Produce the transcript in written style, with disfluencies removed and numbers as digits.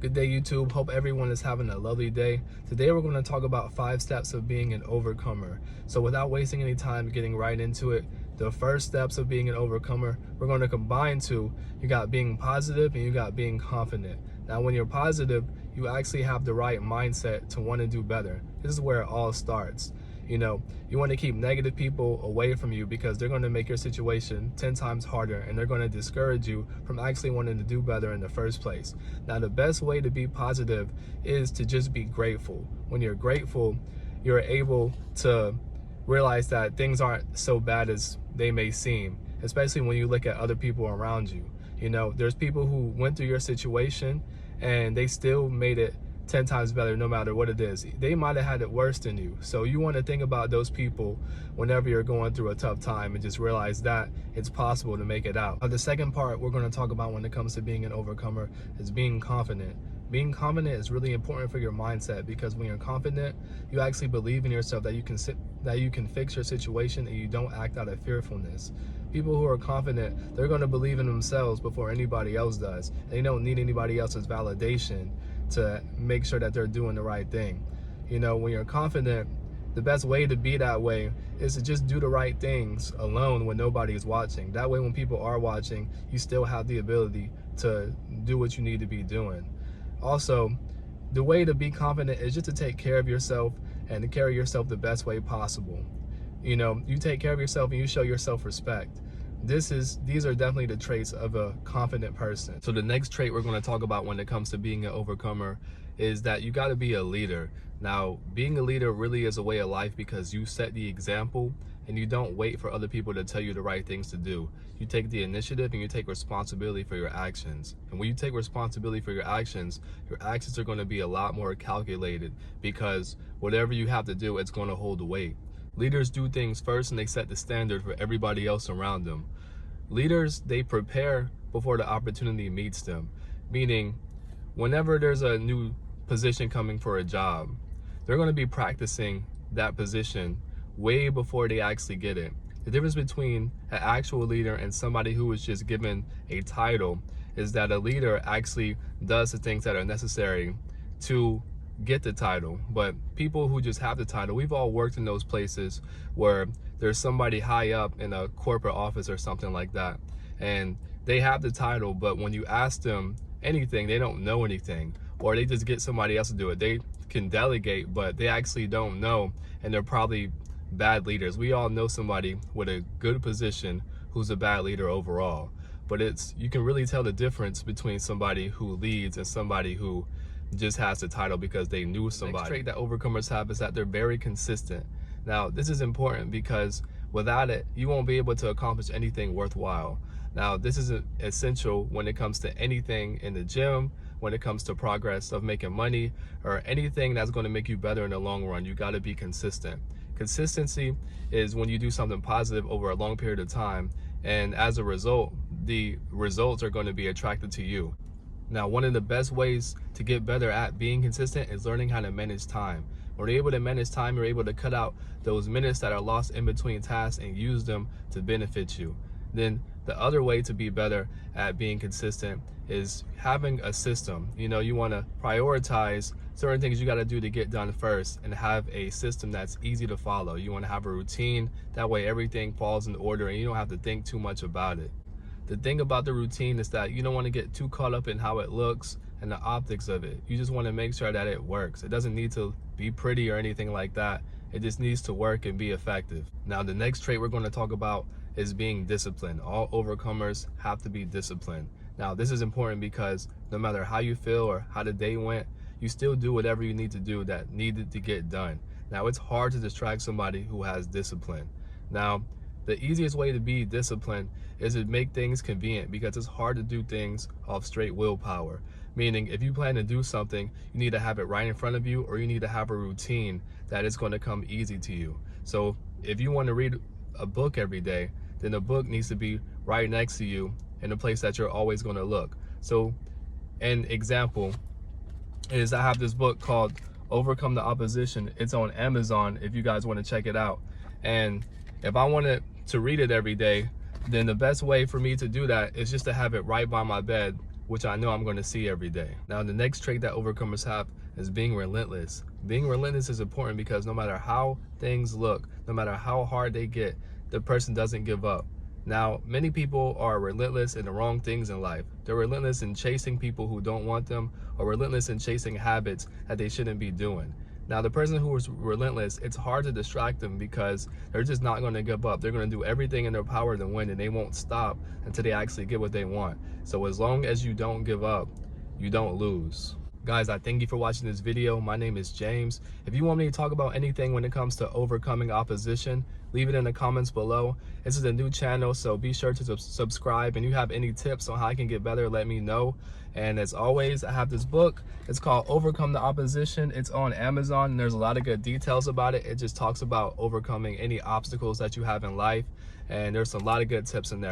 Good day, YouTube. Hope everyone is having a lovely day. Today we're going to talk about 5 steps of being an overcomer. So without wasting any time getting right into it, the first steps of being an overcomer, we're going to combine two. You got being positive and you got being confident. Now when you're positive, you actually have the right mindset to want to do better. This is where it all starts. You want to keep negative people away from you because they're going to make your situation 10 times harder and they're going to discourage you from actually wanting to do better in the first place. Now, the best way to be positive is to just be grateful. When you're grateful, you're able to realize that things aren't so bad as they may seem, especially when you look at other people around you. There's people who went through your situation and they still made it 10 times better no matter what it is. They might have had it worse than you. So you want to think about those people whenever you're going through a tough time and just realize that it's possible to make it out. The second part we're going to talk about when it comes to being an overcomer is being confident. Being confident is really important for your mindset because when you're confident, you actually believe in yourself that you can fix your situation and you don't act out of fearfulness. People who are confident, they're going to believe in themselves before anybody else does. They don't need anybody else's validation to make sure that they're doing the right thing. When you're confident, the best way to be that way is to just do the right things alone when nobody is watching. That way, when people are watching, you still have the ability to do what you need to be doing. Also, the way to be confident is just to take care of yourself and to carry yourself the best way possible. You take care of yourself and you show yourself respect. These are definitely the traits of a confident person. So the next trait we're going to talk about when it comes to being an overcomer is that you got to be a leader. Now, being a leader really is a way of life because you set the example and you don't wait for other people to tell you the right things to do. You take the initiative and you take responsibility for your actions. And when you take responsibility for your actions are going to be a lot more calculated because whatever you have to do, it's going to hold weight. Leaders do things first and they set the standard for everybody else around them. Leaders, they prepare before the opportunity meets them, meaning whenever there's a new position coming for a job, they're going to be practicing that position way before they actually get it. The difference between an actual leader and somebody who is just given a title is that a leader actually does the things that are necessary to get the title. But people who just have the title, we've all worked in those places where there's somebody high up in a corporate office or something like that, and they have the title, but when you ask them anything, they don't know anything, or they just get somebody else to do it. They can delegate, but they actually don't know, and they're probably bad leaders. We all know somebody with a good position who's a bad leader overall, but you can really tell the difference between somebody who leads and somebody who just has the title because they knew somebody. The next trait that overcomers have is that they're very consistent. Now, this is important because without it, you won't be able to accomplish anything worthwhile. Now, this is essential when it comes to anything in the gym, when it comes to progress of making money, or anything that's going to make you better in the long run. You got to be consistent. Consistency is when you do something positive over a long period of time, and as a result, the results are going to be attracted to you. Now, one of the best ways to get better at being consistent is learning how to manage time. When you're able to manage time, you're able to cut out those minutes that are lost in between tasks and use them to benefit you. Then the other way to be better at being consistent is having a system. You want to prioritize certain things you got to do to get done first and have a system that's easy to follow. You want to have a routine. That way everything falls in order and you don't have to think too much about it. The thing about the routine is that you don't want to get too caught up in how it looks and the optics of it. You just want to make sure that it works. It doesn't need to be pretty or anything like that. It just needs to work and be effective. Now, the next trait we're going to talk about is being disciplined. All overcomers have to be disciplined. Now, this is important because no matter how you feel or how the day went, you still do whatever you need to do that needed to get done. Now, it's hard to distract somebody who has discipline. Now, the easiest way to be disciplined is to make things convenient because it's hard to do things off straight willpower. Meaning, if you plan to do something, you need to have it right in front of you, or you need to have a routine that is going to come easy to you. So if you want to read a book every day, then the book needs to be right next to you in a place that you're always going to look. So an example is I have this book called Overcome the Opposition. It's on Amazon if you guys want to check it out. And if I wanted to read it every day, then the best way for me to do that is just to have it right by my bed which I know I'm going to see every day. Now, the next trait that overcomers have is being relentless. Being relentless is important because no matter how things look, no matter how hard they get, the person doesn't give up. Now, many people are relentless in the wrong things in life. They're relentless in chasing people who don't want them, or relentless in chasing habits that they shouldn't be doing. Now, the person who is relentless, it's hard to distract them because they're just not going to give up. They're going to do everything in their power to win, and they won't stop until they actually get what they want. So as long as you don't give up, you don't lose. Guys, I thank you for watching this video. My name is James. If you want me to talk about anything when it comes to overcoming opposition, leave it in the comments below. This is a new channel, so be sure to subscribe. And if you have any tips on how I can get better, let me know. And as always, I have this book. It's called Overcome the Opposition. It's on Amazon, and there's a lot of good details about it. It just talks about overcoming any obstacles that you have in life, and there's a lot of good tips in there.